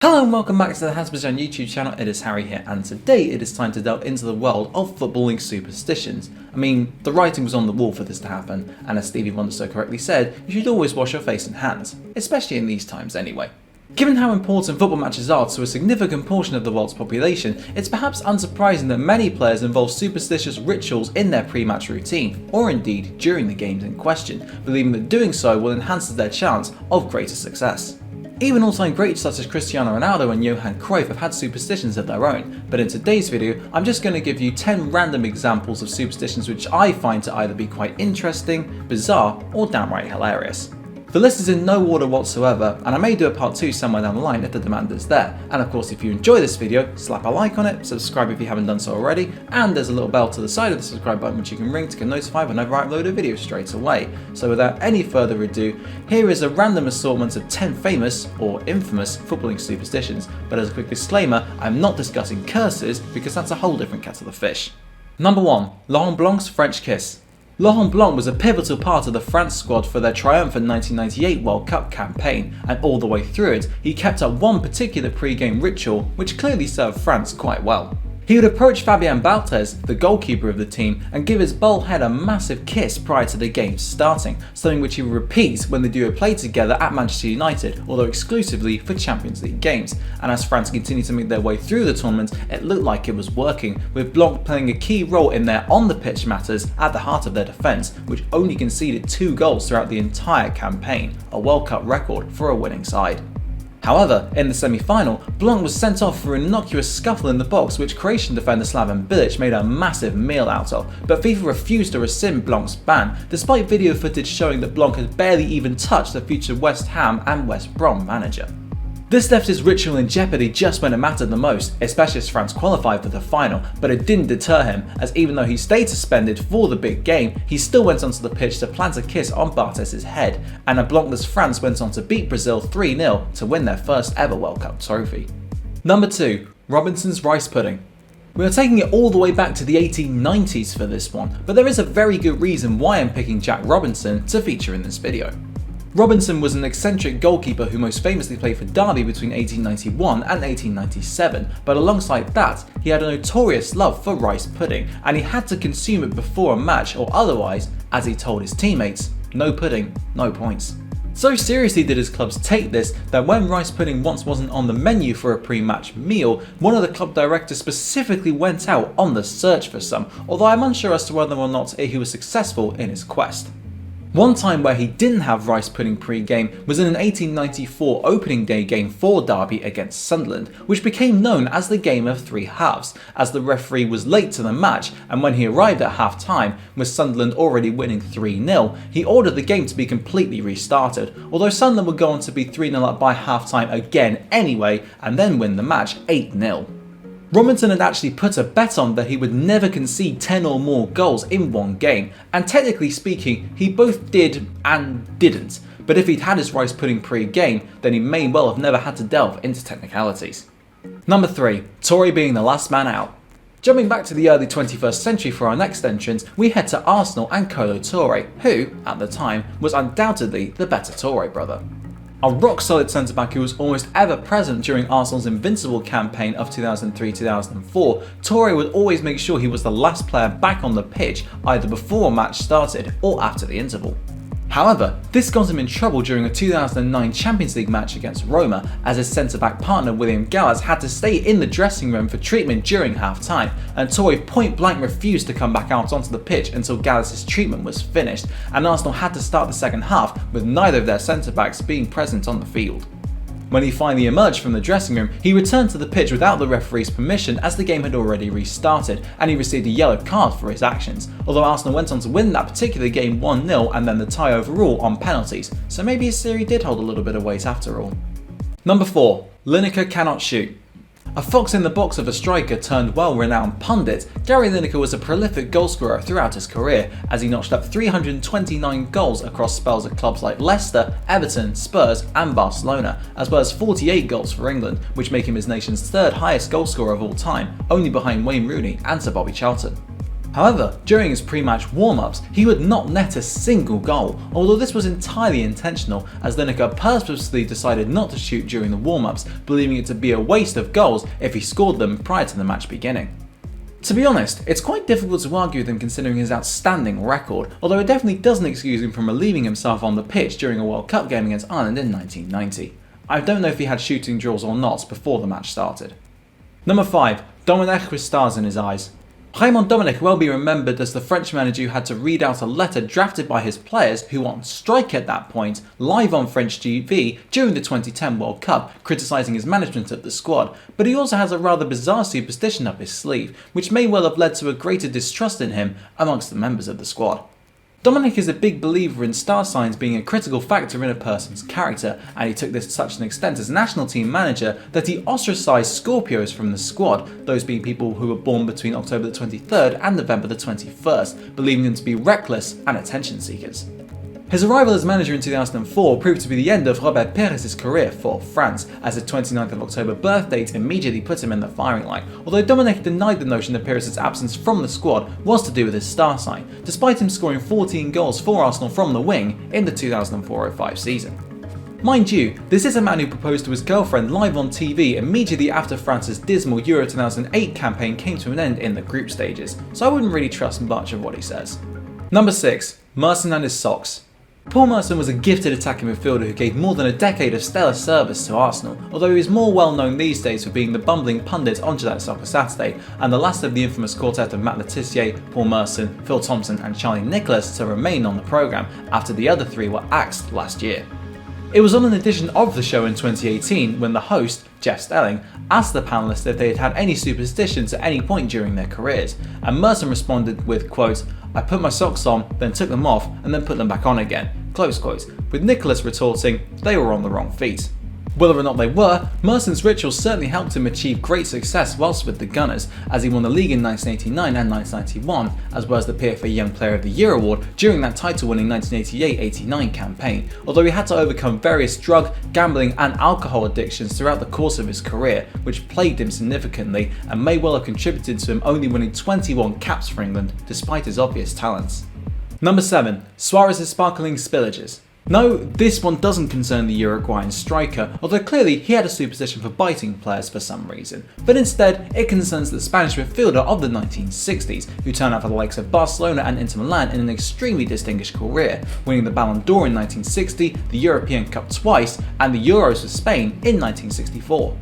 Hello and welcome back to the Hazzabhajan YouTube channel. It is Harry here, and today it is time to delve into the world of footballing superstitions. I mean, the writing was on the wall for this to happen, and as Stevie Wonder so correctly said, you should always wash your face and hands, especially in these times anyway. Given how important football matches are to a significant portion of the world's population, it's perhaps unsurprising that many players involve superstitious rituals in their pre-match routine, or indeed during the games in question, believing that doing so will enhance their chance of greater success. Even all-time greats such as Cristiano Ronaldo and Johan Cruyff have had superstitions of their own, but in today's video I'm just going to give you 10 random examples of superstitions which I find to either be quite interesting, bizarre, or downright hilarious. The list is in no order whatsoever, and I may do a part 2 somewhere down the line if the demand is there. And of course, if you enjoy this video, slap a like on it, subscribe if you haven't done so already, and there's a little bell to the side of the subscribe button which you can ring to get notified whenever I upload a video straight away. So without any further ado, here is a random assortment of 10 famous, or infamous, footballing superstitions, but as a quick disclaimer, I'm not discussing curses because that's a whole different kettle of fish. Number 1. Laurent Blanc's French kiss. Laurent Blanc was a pivotal part of the France squad for their triumphant 1998 World Cup campaign, and all the way through it, he kept up one particular pre-game ritual which clearly served France quite well. He would approach Fabien Barthez, the goalkeeper of the team, and give his bald head a massive kiss prior to the game starting, something which he would repeat when the duo played together at Manchester United, although exclusively for Champions League games. And as France continued to make their way through the tournament, it looked like it was working, with Blanc playing a key role in their on-the-pitch matters at the heart of their defence, which only conceded 2 goals throughout the entire campaign, a World Cup record for a winning side. However, in the semi-final, Blanc was sent off for an innocuous scuffle in the box which Croatian defender Slaven Bilic made a massive meal out of, but FIFA refused to rescind Blanc's ban, despite video footage showing that Blanc had barely even touched the future West Ham and West Brom manager. This left his ritual in jeopardy just when it mattered the most, especially as France qualified for the final, but it didn't deter him, as even though he stayed suspended for the big game, he still went onto the pitch to plant a kiss on Barthez's head, and a Blancless France went on to beat Brazil 3-0 to win their first ever World Cup trophy. Number 2. Robinson's rice pudding. We are taking it all the way back to the 1890s for this one, but there is a very good reason why I'm picking Jack Robinson to feature in this video. Robinson was an eccentric goalkeeper who most famously played for Derby between 1891 and 1897, but alongside that, he had a notorious love for rice pudding, and he had to consume it before a match or otherwise, as he told his teammates, no pudding, no points. So seriously did his clubs take this that when rice pudding once wasn't on the menu for a pre-match meal, one of the club directors specifically went out on the search for some, although I'm unsure as to whether or not he was successful in his quest. One time where he didn't have rice pudding pre-game was in an 1894 opening day game for Derby against Sunderland, which became known as the game of 3 halves, as the referee was late to the match, and when he arrived at half time, with Sunderland already winning 3-0, he ordered the game to be completely restarted, although Sunderland would go on to be 3-0 up by half time again anyway, and then win the match 8-0. Robinson had actually put a bet on that he would never concede 10 or more goals in one game, and technically speaking, he both did and didn't, but if he'd had his rice pudding pre-game, then he may well have never had to delve into technicalities. Number 3. Torre being the last man out. Jumping back to the early 21st century for our next entrance, we head to Arsenal and Kolo Torre, who, at the time, was undoubtedly the better Torre brother. A rock-solid centre-back who was almost ever present during Arsenal's invincible campaign of 2003-2004, Torre would always make sure he was the last player back on the pitch either before a match started or after the interval. However, this got him in trouble during a 2009 Champions League match against Roma, as his centre-back partner William Gallas had to stay in the dressing room for treatment during half-time, and Torre point-blank refused to come back out onto the pitch until Gallas' treatment was finished, and Arsenal had to start the second half with neither of their centre-backs being present on the field. When he finally emerged from the dressing room, he returned to the pitch without the referee's permission as the game had already restarted, and he received a yellow card for his actions, although Arsenal went on to win that particular game 1-0 and then the tie overall on penalties, so maybe his theory did hold a little bit of weight after all. Number 4. Lineker cannot shoot. A fox in the box of a striker turned well-renowned pundit, Gary Lineker was a prolific goalscorer throughout his career, as he notched up 329 goals across spells at clubs like Leicester, Everton, Spurs and Barcelona, as well as 48 goals for England, which make him his nation's 3rd highest goalscorer of all time, only behind Wayne Rooney and Sir Bobby Charlton. However, during his pre-match warm-ups, he would not net a single goal, although this was entirely intentional as Lineker purposely decided not to shoot during the warm-ups, believing it to be a waste of goals if he scored them prior to the match beginning. To be honest, it's quite difficult to argue with him considering his outstanding record, although it definitely doesn't excuse him from relieving himself on the pitch during a World Cup game against Ireland in 1990. I don't know if he had shooting drills or not before the match started. Number 5. Dominic with stars in his eyes. Raymond Dominic will be remembered as the French manager who had to read out a letter drafted by his players who were on strike at that point, live on French TV during the 2010 World Cup, criticising his management of the squad, but he also has a rather bizarre superstition up his sleeve, which may well have led to a greater distrust in him amongst the members of the squad. Dominic is a big believer in star signs being a critical factor in a person's character, and he took this to such an extent as national team manager that he ostracised Scorpios from the squad, those being people who were born between October the 23rd and November the 21st, believing them to be reckless and attention seekers. His arrival as manager in 2004 proved to be the end of Robert Pires' career for France, as his 29th of October birth date immediately put him in the firing line, although Dominic denied the notion that Pires' absence from the squad was to do with his star sign, despite him scoring 14 goals for Arsenal from the wing in the 2004-05 season. Mind you, this is a man who proposed to his girlfriend live on TV immediately after France's dismal Euro 2008 campaign came to an end in the group stages, so I wouldn't really trust much of what he says. Number 6. Merson and his socks. Paul Merson was a gifted attacking midfielder who gave more than a decade of stellar service to Arsenal, although he is more well known these days for being the bumbling pundit on Gillette Soccer Saturday and the last of the infamous quartet of Matt Le Tissier, Paul Merson, Phil Thompson and Charlie Nicholas to remain on the programme after the other three were axed last year. It was on an edition of the show in 2018 when the host, Jeff Stelling, asked the panellists if they had had any superstitions at any point during their careers, and Merson responded with, quote, "I put my socks on, then took them off, and then put them back on again," close quote, with Nicholas retorting, "They were on the wrong feet." Whether or not they were, Merson's ritual certainly helped him achieve great success whilst with the Gunners, as he won the league in 1989 and 1991, as well as the PFA Young Player of the Year award during that title-winning 1988-89 campaign, although he had to overcome various drug, gambling and alcohol addictions throughout the course of his career, which plagued him significantly and may well have contributed to him only winning 21 caps for England, despite his obvious talents. Number 7. Suarez's sparkling spillages. No, this one doesn't concern the Uruguayan striker, although clearly he had a superstition for biting players for some reason, but instead it concerns the Spanish midfielder of the 1960s, who turned out for the likes of Barcelona and Inter Milan in an extremely distinguished career, winning the Ballon d'Or in 1960, the European Cup twice, and the Euros for Spain in 1964.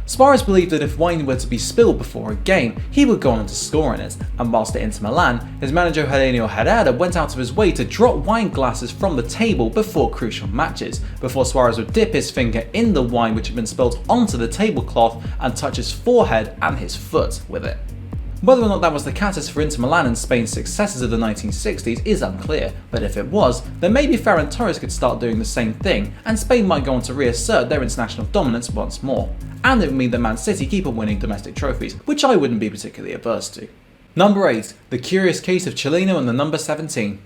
Suarez believed that if wine were to be spilled before a game, he would go on to score in it, and whilst at Inter Milan, his manager Helenio Herrera went out of his way to drop wine glasses from the table before crucial matches, before Suarez would dip his finger in the wine which had been spilled onto the tablecloth and touch his forehead and his foot with it. Whether or not that was the catalyst for Inter Milan and Spain's successes of the 1960s is unclear, but if it was, then maybe Ferran Torres could start doing the same thing, and Spain might go on to reassert their international dominance once more. And it would mean that Man City keep on winning domestic trophies, which I wouldn't be particularly averse to. Number 8. The curious case of Cellino and the number 17.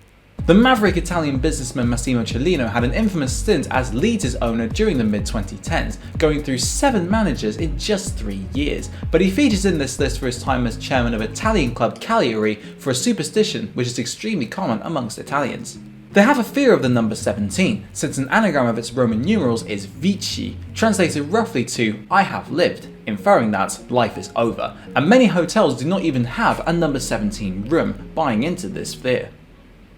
The maverick Italian businessman Massimo Cellino had an infamous stint as Leeds' owner during the mid-2010s, going through 7 managers in just 3 years, but he features in this list for his time as chairman of Italian club Cagliari for a superstition which is extremely common amongst Italians. They have a fear of the number 17, since an anagram of its Roman numerals is Vici, translated roughly to "I have lived," inferring that life is over, and many hotels do not even have a number 17 room, buying into this fear.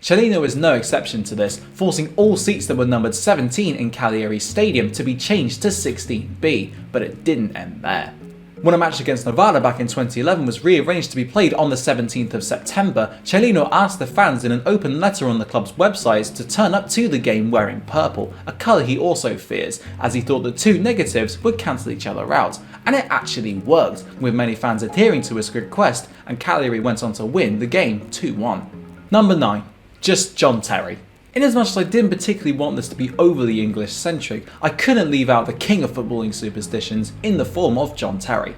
Cellino is no exception to this, forcing all seats that were numbered 17 in Cagliari Stadium to be changed to 16B, but it didn't end there. When a match against Novara back in 2011 was rearranged to be played on the 17th of September, Cellino asked the fans in an open letter on the club's website to turn up to the game wearing purple, a colour he also fears, as he thought the two negatives would cancel each other out, and it actually worked, with many fans adhering to his request, and Cagliari went on to win the game 2-1. Number 9. Just John Terry. Inasmuch as I didn't particularly want this to be overly English-centric, I couldn't leave out the king of footballing superstitions in the form of John Terry.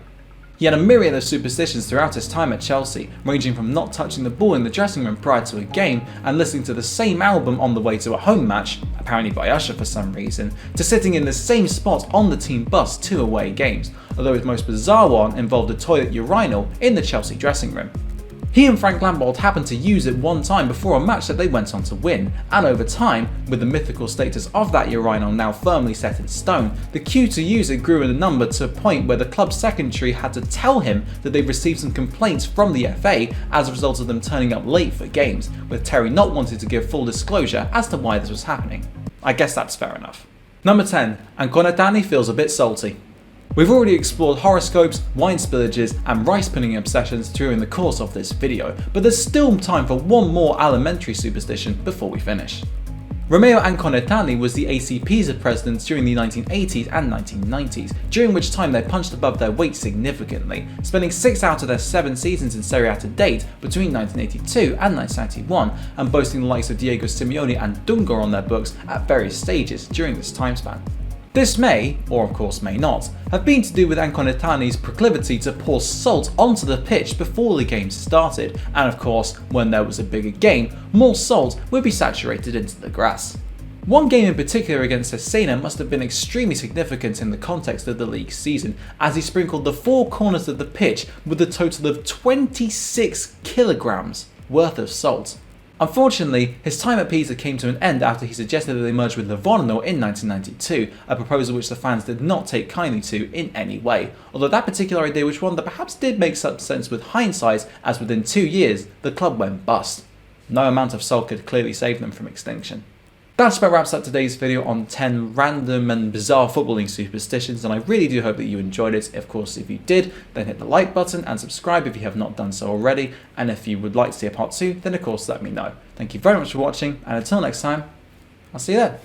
He had a myriad of superstitions throughout his time at Chelsea, ranging from not touching the ball in the dressing room prior to a game and listening to the same album on the way to a home match, apparently by Usher for some reason, to sitting in the same spot on the team bus to away games, although his most bizarre one involved a toilet urinal in the Chelsea dressing room. He and Frank Lampard happened to use it one time before a match that they went on to win, and over time, with the mythical status of that urinal now firmly set in stone, the queue to use it grew in number to a point where the club's secretary had to tell him that they'd received some complaints from the FA as a result of them turning up late for games, with Terry not wanting to give full disclosure as to why this was happening. I guess that's fair enough. Number 10. Anconetani feels a bit salty. We've already explored horoscopes, wine spillages and rice pudding obsessions during the course of this video, but there's still time for one more elementary superstition before we finish. Romeo Anconetani was the AC Pisa president during the 1980s and 1990s, during which time they punched above their weight significantly, spending 6 out of their 7 seasons in Serie A to date between 1982 and 1991, and boasting the likes of Diego Simeone and Dunga on their books at various stages during this time span. This may, or of course may not, have been to do with Anconetani's proclivity to pour salt onto the pitch before the game started, and of course, when there was a bigger game, more salt would be saturated into the grass. One game in particular against Cesena must have been extremely significant in the context of the league season, as he sprinkled the 4 corners of the pitch with a total of 26 kilograms worth of salt. Unfortunately, his time at Pisa came to an end after he suggested that they merge with Livorno in 1992, a proposal which the fans did not take kindly to in any way, although that particular idea was one that perhaps did make some sense with hindsight, as within 2 years, the club went bust. No amount of salt could clearly save them from extinction. That about wraps up today's video on 10 random and bizarre footballing superstitions, and I really do hope that you enjoyed it. Of course, if you did, then hit the like button and subscribe if you have not done so already, and if you would like to see a part 2, then of course let me know. Thank you very much for watching, and until next time, I'll see you there.